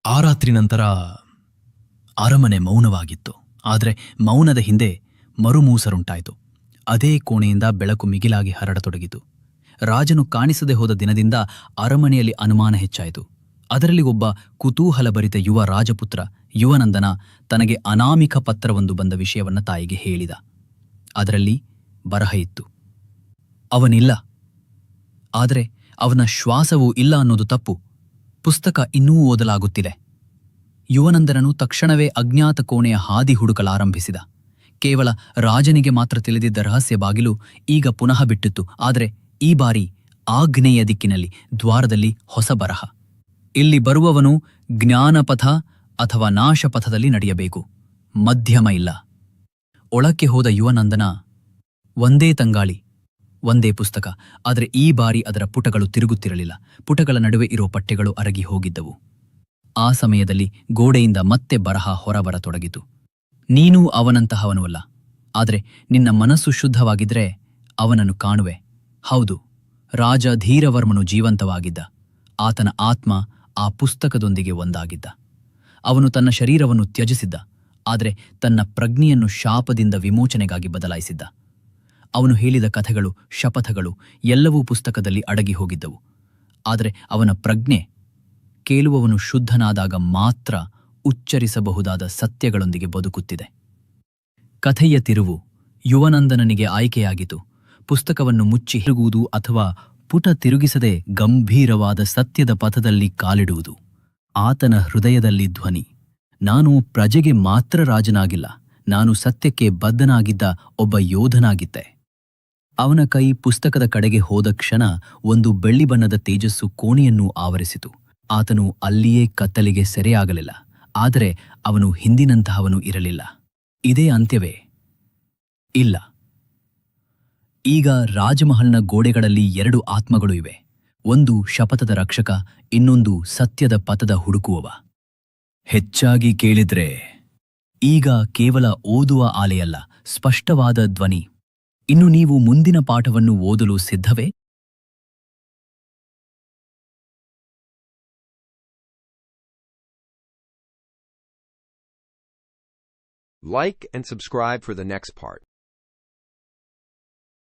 ಆ ರಾತ್ರಿ ನಂತರ ಅರಮನೆ ಮೌನವಾಗಿತ್ತು. ಆದರೆ ಮೌನದ ಹಿಂದೆ ಮರುಮೂಸರುಂಟಾಯಿತು. ಅದೇ ಕೋಣೆಯಿಂದ ಬೆಳಕು ಮಿಗಿಲಾಗಿ ಹರಡತೊಡಗಿತು. ರಾಜನು ಕಾಣಿಸದೆ ಹೋದ ದಿನದಿಂದ ಅರಮನೆಯಲ್ಲಿ ಅನುಮಾನ ಹೆಚ್ಚಾಯಿತು. ಅದರಲ್ಲಿ ಒಬ್ಬ ಕುತೂಹಲಭರಿತ ಯುವ ರಾಜಪುತ್ರ ಯುವನಂದನ ತನಗೆ ಅನಾಮಿಕ ಪತ್ರವೊಂದು ಬಂದ ವಿಷಯವನ್ನು ತಾಯಿಗೆ ಹೇಳಿದ. ಅದರಲ್ಲಿ ಬರಹ ಇತ್ತು. ಅವನಿಲ್ಲ, ಆದರೆ ಅವನ ಶ್ವಾಸವೂ ಇಲ್ಲ ಅನ್ನೋದು ತಪ್ಪು. ಪುಸ್ತಕ ಇನ್ನೂ ಓದಲಾಗುತ್ತಿದೆ. ಯುವನಂದನನು ತಕ್ಷಣವೇ ಅಜ್ಞಾತ ಕೋಣೆಯ ಹಾದಿ ಹುಡುಕಲಾರಂಭಿಸಿದ. ಕೇವಲ ರಾಜನಿಗೆ ಮಾತ್ರ ತಿಳಿದಿದ್ದ ರಹಸ್ಯ ಬಾಗಿಲು ಈಗ ಪುನಃ ಬಿಟ್ಟಿತ್ತು. ಆದರೆ ಈ ಬಾರಿ ಆಗ್ನೇಯ ದಿಕ್ಕಿನಲ್ಲಿ ದ್ವಾರದಲ್ಲಿ ಹೊಸ ಬರಹ. ಇಲ್ಲಿ ಬರುವವನು ಜ್ಞಾನಪಥ ಅಥವಾ ನಾಶಪಥದಲ್ಲಿ ನಡೆಯಬೇಕು, ಮಧ್ಯಮ ಇಲ್ಲ. ಒಳಕ್ಕೆ ಹೋದ ಯುವನಂದನ ಒಂದೇ ತಂಗಾಳಿ, ಒಂದೇ ಪುಸ್ತಕ. ಆದರೆ ಈ ಬಾರಿ ಅದರ ಪುಟಗಳು ತಿರುಗುತ್ತಿರಲಿಲ್ಲ. ಪುಟಗಳ ನಡುವೆ ಇರೋ ಪಟ್ಟೆಗಳು ಅರಗಿ ಹೋಗಿದ್ದವು. ಆ ಸಮಯದಲ್ಲಿ ಗೋಡೆಯಿಂದ ಮತ್ತೆ ಬರಹ ಹೊರಬರತೊಡಗಿತು. ನೀನೂ ಅವನಂತಹವನು ಅಲ್ಲ, ಆದರೆ ನಿನ್ನ ಮನಸ್ಸು ಶುದ್ಧವಾಗಿದ್ರೆ ಅವನನ್ನು ಕಾಣುವೆ. ಹೌದು, ರಾಜ ಧೀರವರ್ಮನು ಜೀವಂತವಾಗಿದ್ದ. ಆತನ ಆತ್ಮ ಆ ಪುಸ್ತಕದೊಂದಿಗೆ ಒಂದಾಗಿದ್ದ. ಅವನು ತನ್ನ ಶರೀರವನ್ನು ತ್ಯಜಿಸಿದ್ದ, ಆದರೆ ತನ್ನ ಪ್ರಜ್ಞೆಯನ್ನು ಶಾಪದಿಂದ ವಿಮೋಚನೆಗಾಗಿ ಬದಲಾಯಿಸಿದ್ದ. ಅವನು ಹೇಳಿದ ಕಥೆಗಳು, ಶಪಥಗಳು ಎಲ್ಲವೂ ಪುಸ್ತಕದಲ್ಲಿ ಅಡಗಿ ಹೋಗಿದ್ದವು. ಆದರೆ ಅವನ ಪ್ರಜ್ಞೆ ಕೇಳುವವನು ಶುದ್ಧನಾದಾಗ ಮಾತ್ರ ಉಚ್ಚರಿಸಬಹುದಾದ ಸತ್ಯಗಳೊಂದಿಗೆ ಬದುಕುತ್ತಿದೆ. ಕಥೆಯ ತಿರುವು ಯುವನಂದನನಿಗೆ ಆಯ್ಕೆಯಾಗಿತು. ಪುಸ್ತಕವನ್ನು ಮುಚ್ಚಿ ತಿರುಗುವುದು ಅಥವಾ ಪುಟ ತಿರುಗಿಸದೆ ಗಂಭೀರವಾದ ಸತ್ಯದ ಪಥದಲ್ಲಿ ಕಾಲಿಡುವುದು. ಆತನ ಹೃದಯದಲ್ಲಿ ಧ್ವನಿ: ನಾನು ಪ್ರಜೆಗೆ ಮಾತ್ರ ರಾಜನಾಗಿಲ್ಲ, ನಾನು ಸತ್ಯಕ್ಕೆ ಬದ್ಧನಾಗಿದ್ದ ಒಬ್ಬ ಯೋಧನಾಗಿದ್ದೆ. ಅವನ ಕೈ ಪುಸ್ತಕದ ಕಡೆಗೆ ಹೋದ ಕ್ಷಣ ಒಂದು ಬೆಳ್ಳಿ ಬಣ್ಣದ ತೇಜಸ್ಸು ಕೋಣೆಯನ್ನು ಆವರಿಸಿತು. ಆತನು ಅಲ್ಲಿಯೇ ಕತ್ತಲಿಗೆ ಸೆರೆಯಾಗಲಿಲ್ಲ, ಆದರೆ ಅವನು ಹಿಂದಿನಂತಹವನು ಇರಲಿಲ್ಲ. ಇದೇ ಅಂತ್ಯವೇ? ಇಲ್ಲ. ಈಗ ರಾಜಮಹಲ್ನ ಗೋಡೆಗಳಲ್ಲಿ ಎರಡು ಆತ್ಮಗಳು ಇವೆ. ಒಂದು ಶಪಥದ ರಕ್ಷಕ, ಇನ್ನೊಂದು ಸತ್ಯದ ಪಥದ ಹುಡುಕುವವ. ಹೆಚ್ಚಾಗಿ ಕೇಳಿದ್ರೆ ಈಗ ಕೇವಲ ಓದುವ ಆಲೆಯಲ್ಲ, ಸ್ಪಷ್ಟವಾದ ಧ್ವನಿ. ಇನ್ನು ನೀವು ಮುಂದಿನ ಪಾಠವನ್ನು ಓದಲು ಸಿದ್ಧವೇ? Like and subscribe for the next part.